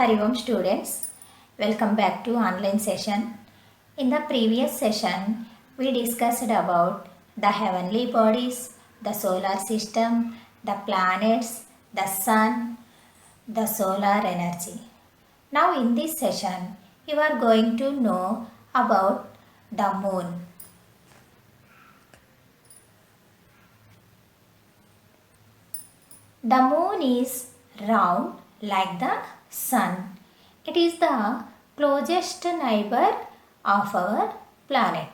Hari Om students, welcome back to online session. In the previous session, we discussed about the heavenly bodies, the solar system, the planets, the sun, the solar energy. Now in this session, you are going to know about the moon. The moon is round like the sun. It is the closest neighbor of our planet.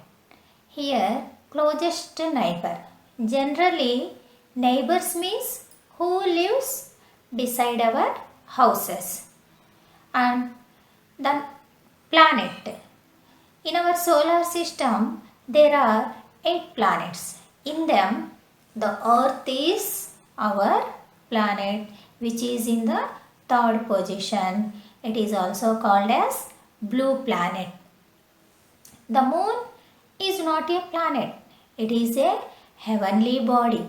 Here, closest neighbor. Generally, neighbors means who lives beside our houses. And the planet. In our solar system, there are 8 planets. In them, the Earth is our planet, which is in the third position. It is also called as blue planet. The moon is not a planet. It is a heavenly body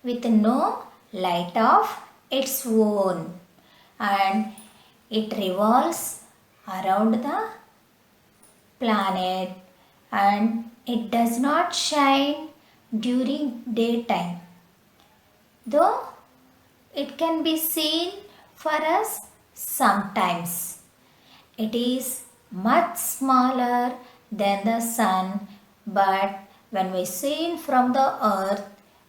with no light of its own, and it revolves around the planet and it does not shine during daytime, though it can be seen for us sometimes. It is much smaller than the sun, but when we see from the earth,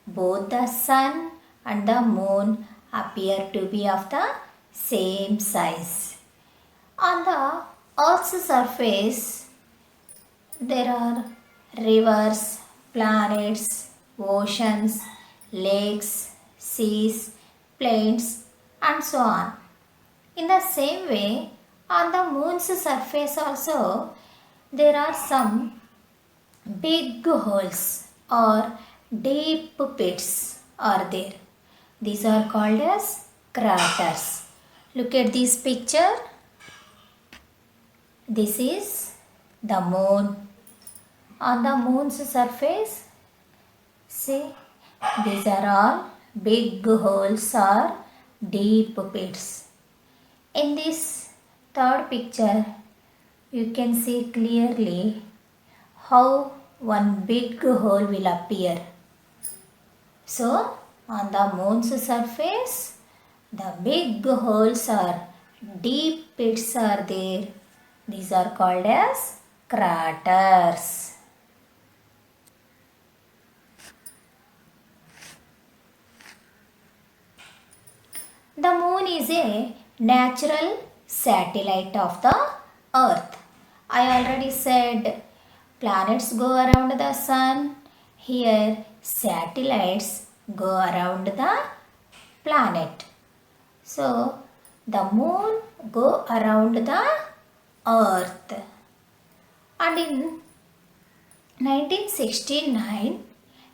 both the sun and the moon appear to be of the same size. On the earth's surface, there are rivers, planets, oceans, lakes, seas, plains, and so on. In the same way, on the moon's surface also, there are some big holes or deep pits are there. These are called as craters. Look at this picture. This is the moon. On the moon's surface, see, these are all big holes or deep pits. In this third picture, you can see clearly how one big hole will appear. So, on the moon's surface, the big holes or deep pits are there. These are called as craters. The moon is a natural satellite of the earth. I already said planets go around the sun. Here satellites go around the planet. So the moon go around the earth. And in 1969,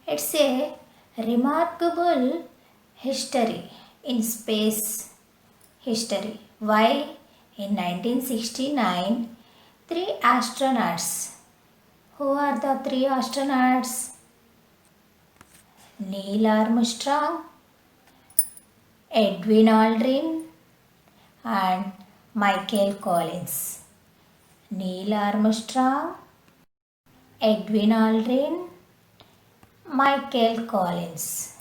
it's a remarkable history in space history. Why? In 1969, 3 astronauts. Who are the 3 astronauts? Neil Armstrong, Edwin Aldrin, and Michael Collins. Neil Armstrong, Edwin Aldrin, Michael Collins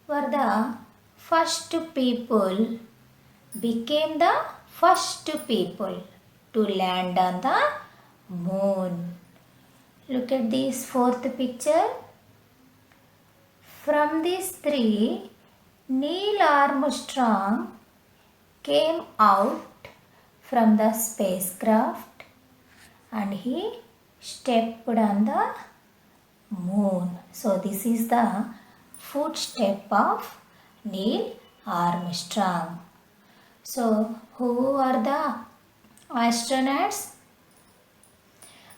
were the first people, became the first people to land on the moon. Look at this fourth picture. From these 3, Neil Armstrong came out from the spacecraft and he stepped on the moon. So this is the footstep of Neil Armstrong. So who are the astronauts?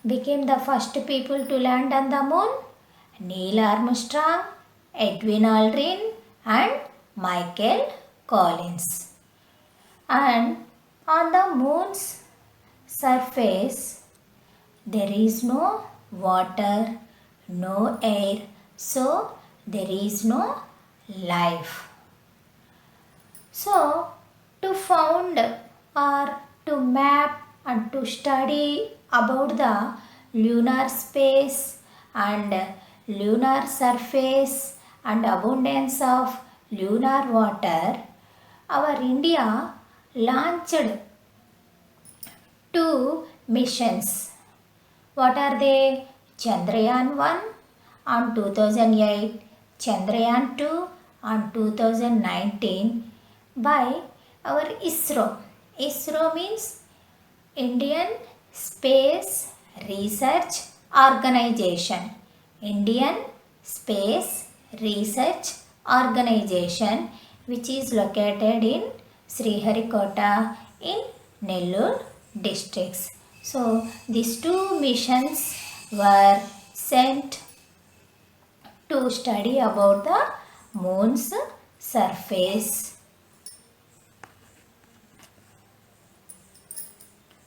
Became the first people to land on the moon? Neil Armstrong, Edwin Aldrin, and Michael Collins. And on the moon's surface, there is no water, no air, so there is no life. So, to found or to map and to study about the lunar space and lunar surface and abundance of lunar water, our India launched two missions. What are they? Chandrayaan 1 on 2008, Chandrayaan 2 on 2019 by our ISRO. ISRO means Indian Space Research Organization. Indian Space Research Organization, which is located in Sriharikota in Nellore districts. So these two missions were sent to study about the moon's surface.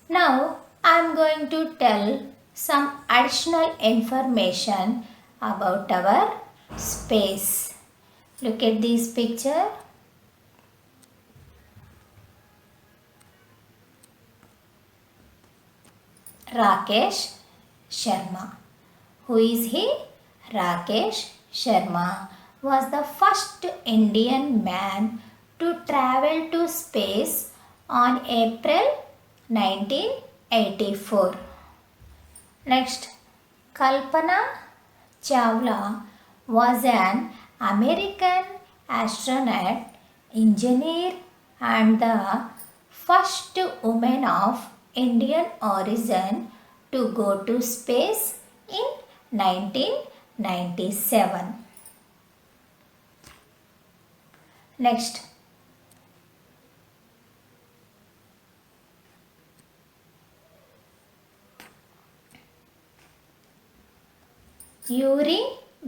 Now I am going to tell some additional information about our space. Look at this picture. Rakesh Sharma. Who is he? Rakesh Sharma was the first Indian man to travel to space on April 1984. Next, Kalpana Chawla was an American astronaut, engineer and the first woman of Indian origin to go to space in 1997. Next, Yuri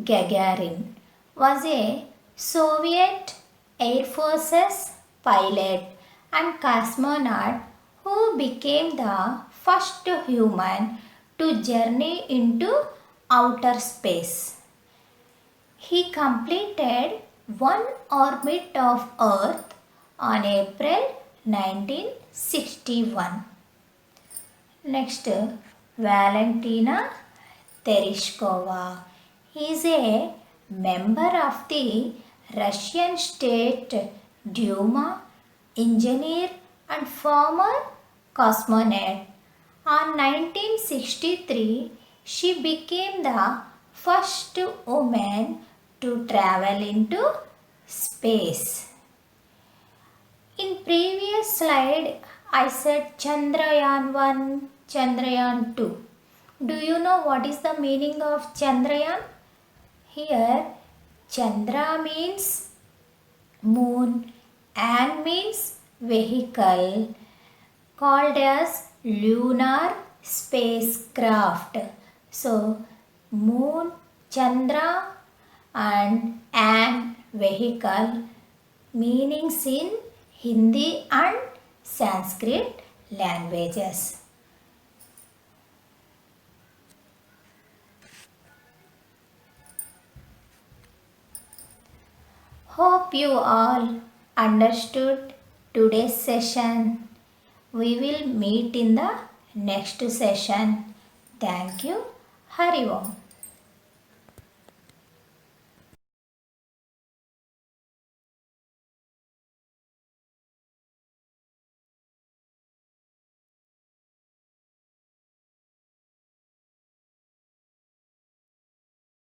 Gagarin was a Soviet Air Force's pilot and cosmonaut who became the first human to journey into outer space. He completed one orbit of Earth on April 1961. Next, Valentina Tereshkova is a member of the Russian State Duma, engineer and former cosmonaut. On 1963, she became the first woman to travel into space. In previous slide, I said Chandrayaan 1, Chandrayaan 2. Do you know what is the meaning of Chandrayaan? Here, Chandra means moon and means vehicle called as lunar spacecraft. So, moon, Chandra and an vehicle meanings in Hindi and Sanskrit languages. Hope you all understood today's session. We will meet in the next session. Thank you. Hari Om.